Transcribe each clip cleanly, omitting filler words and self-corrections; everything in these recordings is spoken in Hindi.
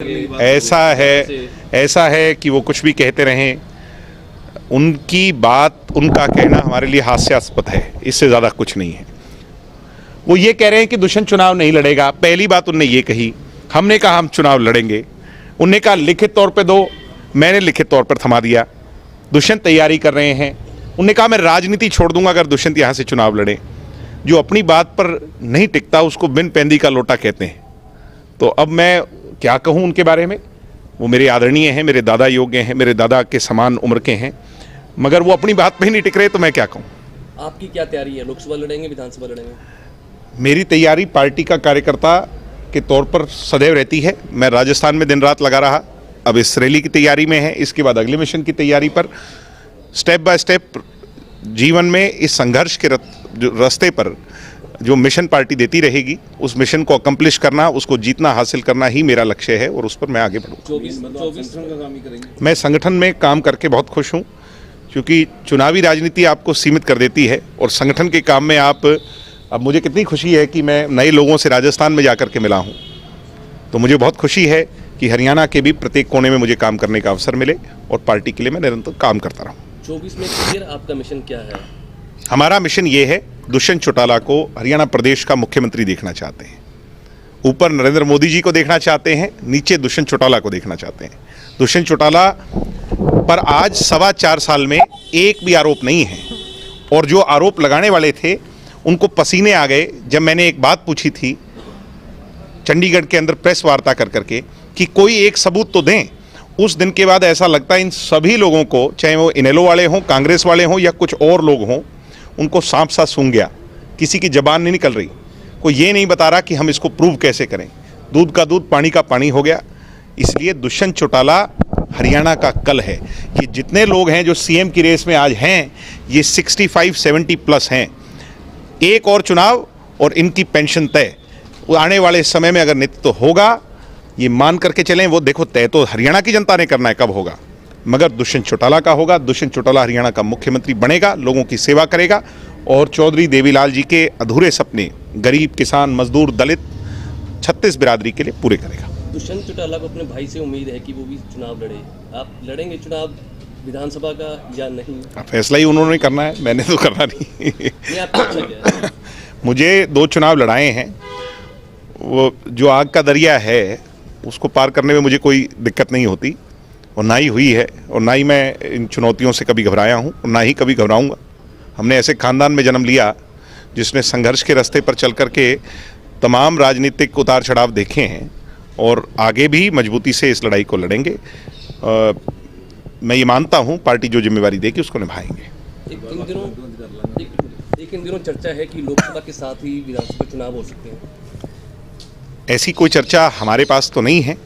ऐसा है कि वो कुछ भी कहते रहें, उनकी बात, उनका कहना हमारे लिए हास्यास्पद है, इससे ज़्यादा कुछ नहीं है। वो ये कह रहे हैं कि दुष्यंत चुनाव नहीं लड़ेगा। पहली बात उनने ये कही, हमने कहा हम चुनाव लड़ेंगे। उनने कहा लिखित तौर पे दो, मैंने लिखित तौर पर थमा दिया। दुष्यंत तैयारी कर रहे हैं। उनने कहा मैं राजनीति छोड़ दूंगा अगर दुष्यंत यहाँ से चुनाव लड़े। जो अपनी बात पर नहीं टिकता उसको बिन पैंदी का लोटा कहते हैं। तो अब मैं क्या कहूँ उनके बारे में। वो मेरे आदरणीय हैं, मेरे दादा योग्य हैं, मेरे दादा के समान उम्र के हैं, मगर वो अपनी बात पे ही नहीं टिक रहे, तो मैं क्या कहूँ। आपकी क्या तैयारी है? लोकसभा लड़ेंगे, विधानसभा लड़ेंगे? मेरी तैयारी पार्टी का कार्यकर्ता के तौर पर सदैव रहती है। मैं राजस्थान में दिन रात लगा रहा, अब इस रैली की तैयारी में है, इसके बाद अगले मिशन की तैयारी पर स्टेप बाय स्टेप जीवन में इस संघर्ष के रास्ते पर जो मिशन पार्टी देती रहेगी, उस मिशन को अकम्प्लिश करना, उसको जीतना, हासिल करना ही मेरा लक्ष्य है और उस पर मैं आगे बढ़ूँ। 24 का काम ही करेंगे। मैं संगठन में काम करके बहुत खुश हूँ, क्योंकि चुनावी राजनीति आपको सीमित कर देती है और संगठन के काम में आप, अब मुझे कितनी खुशी है कि मैं नए लोगों से राजस्थान में जाकर के मिला हूँ। तो मुझे बहुत खुशी है कि हरियाणा के भी प्रत्येक कोने में मुझे काम करने का अवसर मिले और पार्टी के लिए मैं निरंतर काम करता रहूँ। 24 में क्लियर आपका मिशन क्या है? हमारा मिशन ये है, दुष्यंत चौटाला को हरियाणा प्रदेश का मुख्यमंत्री देखना चाहते हैं। ऊपर नरेंद्र मोदी जी को देखना चाहते हैं, नीचे दुष्यंत चौटाला को देखना चाहते हैं। दुष्यंत चौटाला पर आज 4.25 साल में एक भी आरोप नहीं है, और जो आरोप लगाने वाले थे उनको पसीने आ गए जब मैंने एक बात पूछी थी चंडीगढ़ के अंदर प्रेस वार्ता कर करके कि कोई एक सबूत तो दें। उस दिन के बाद ऐसा लगता है इन सभी लोगों को, चाहे वो इनेलो वाले हों, कांग्रेस वाले हों या कुछ और लोग हों, उनको सांप सा सूंघ गया। किसी की जबान नहीं निकल रही, कोई ये नहीं बता रहा कि हम इसको प्रूव कैसे करें। दूध का दूध, पानी का पानी हो गया। इसलिए दुष्यंत चौटाला हरियाणा का कल है। ये जितने लोग हैं जो सीएम की रेस में आज हैं, ये 65-70 प्लस हैं। एक और चुनाव और इनकी पेंशन तय। आने वाले समय में अगर नेतृत्व होगा, ये मान करके चलें, वो देखो तय तो हरियाणा की जनता ने करना है कब होगा, मगर दुष्यंत चौटाला का होगा। दुष्यंत चौटाला हरियाणा का मुख्यमंत्री बनेगा, लोगों की सेवा करेगा और चौधरी देवीलाल जी के अधूरे सपने गरीब, किसान, मजदूर, दलित, 36 बिरादरी के लिए पूरे करेगा। दुष्यंत चौटाला को अपने भाई से उम्मीद है कि वो भी चुनाव लड़े। आप लड़ेंगे चुनाव विधानसभा का या नहीं? फैसला ही उन्होंने करना है, मैंने तो करना नहीं। मुझे 2 चुनाव लड़ाए हैं। वो जो आग का दरिया है उसको पार करने में मुझे कोई दिक्कत नहीं होती, और ना ही हुई है, और ना ही मैं इन चुनौतियों से कभी घबराया हूँ और ना ही कभी घबराऊँगा। हमने ऐसे खानदान में जन्म लिया जिसने संघर्ष के रास्ते पर चल कर के तमाम राजनीतिक उतार चढ़ाव देखे हैं, और आगे भी मजबूती से इस लड़ाई को लड़ेंगे। मैं ये मानता हूँ पार्टी जो जिम्मेवारी देगी उसको निभाएंगे। इन दिनों चर्चा है कि लोकसभा के साथ ही विधानसभा चुनाव हो सकते हैं। ऐसी कोई चर्चा हमारे पास तो नहीं है,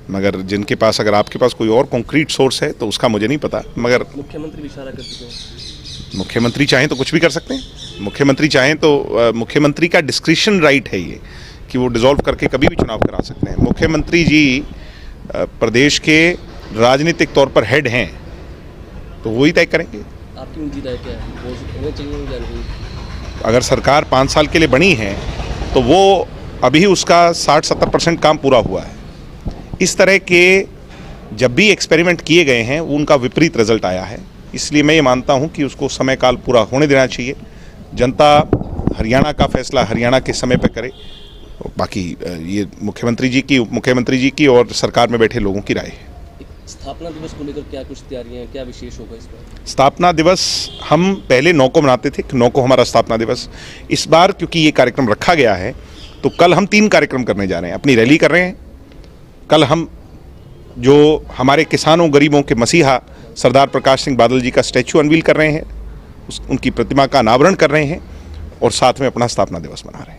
मगर जिनके पास, अगर आपके पास कोई और कॉन्क्रीट सोर्स है तो उसका मुझे नहीं पता। मगर मुख्यमंत्री इशारा कर चुके हैं। मुख्यमंत्री चाहें तो कुछ भी कर सकते हैं। मुख्यमंत्री चाहें तो मुख्यमंत्री का डिस्क्रिशन राइट है ये कि वो डिसॉल्व करके कभी भी चुनाव करा सकते हैं। मुख्यमंत्री जी प्रदेश के राजनीतिक तौर पर हेड हैं, तो वही तय करेंगे। आपकी निजी राय क्या है, होने चाहिए या नहीं? अगर सरकार 5 साल के लिए बनी है तो वो अभी उसका 60-70% काम पूरा हुआ है। इस तरह के जब भी एक्सपेरिमेंट किए गए हैं उनका विपरीत रिजल्ट आया है। इसलिए मैं ये मानता हूं कि उसको समय काल पूरा होने देना चाहिए। जनता हरियाणा का फैसला हरियाणा के समय पर करे, बाकी ये मुख्यमंत्री जी की और सरकार में बैठे लोगों की राय है। स्थापना दिवस को लेकर क्या कुछ तैयारियां हैं, क्या विशेष होगा इस बार? स्थापना दिवस हम पहले 9 को मनाते थे, 9 को हमारा स्थापना दिवस। इस बार क्योंकि ये कार्यक्रम रखा गया है तो कल हम 3 कार्यक्रम करने जा रहे हैं। अपनी रैली कर रहे हैं, कल हम जो हमारे किसानों, गरीबों के मसीहा सरदार प्रकाश सिंह बादल जी का स्टैचू अनवील कर रहे हैं, उनकी प्रतिमा का अनावरण कर रहे हैं, और साथ में अपना स्थापना दिवस मना रहे हैं।